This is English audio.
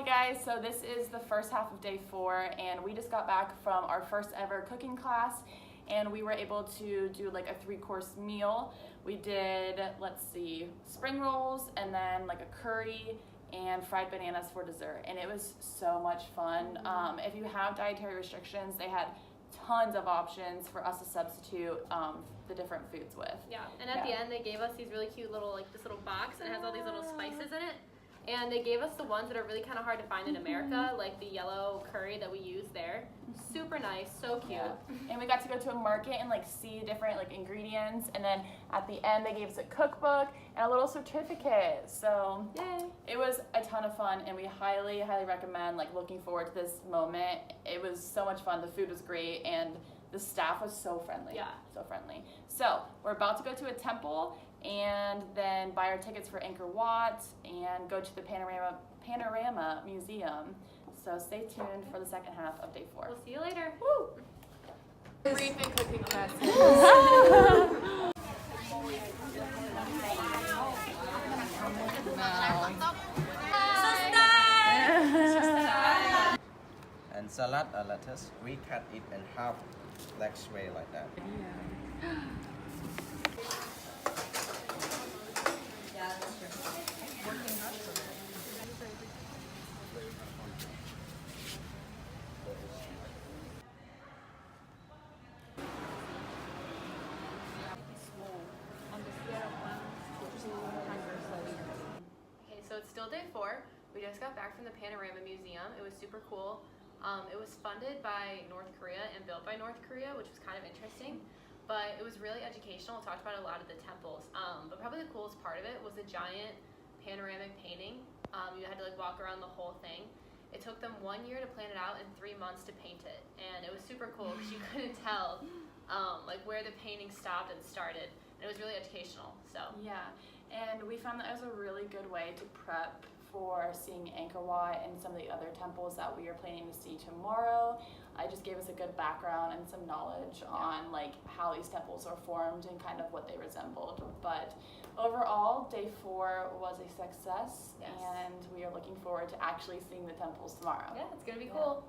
guys, so this is the first half of day 4 and we just got back from our first ever cooking class and we were able to do like a 3-course meal. We did, let's see, spring rolls and then like a curry and fried bananas for dessert, and it was so much fun. If you have dietary restrictions, they had tons of options for us to substitute the different foods with. Yeah, and at the end they gave us these really cute little, like this little box, and it has all these little spices in it. And they gave us the ones that are really kind of hard to find in America, like the yellow curry that we use there. Super nice, so cute. Yeah. And we got to go to a market and like see different like ingredients, and then at the end they gave us a cookbook and a little certificate. So yay. It was a ton of fun, and we highly recommend like looking forward to this moment. It was so much fun. The food was great, and the staff was so friendly. Yeah. So friendly. So we're about to go to a temple and then buy our tickets for Angkor Wat and go to the Panorama Museum. So stay tuned for the second half of day 4. We'll see you later. Woo! Brief and cooking class. And salad or lettuce, we cut it in half, like way like that. Okay, so it's still day 4. We just got back from the Panorama Museum. It was super cool. It was funded by North Korea and built by North Korea, which was kind of interesting. But it was really educational. It talked about a lot of the temples. But probably the coolest part of it was the giant panoramic painting. You had to like walk around the whole thing. It took them 1 year to plan it out and 3 months to paint it. And it was super cool because you couldn't tell like where the painting stopped and started. And it was really educational. So yeah, and we found that it was a really good way to prep for seeing Angkor Wat and some of the other temples that we are planning to see tomorrow. It just gave us a good background and some knowledge on like how these temples are formed and kind of what they resembled. But overall, day 4 was a success, and we are looking forward to actually seeing the temples tomorrow. yeah, it's gonna be cool.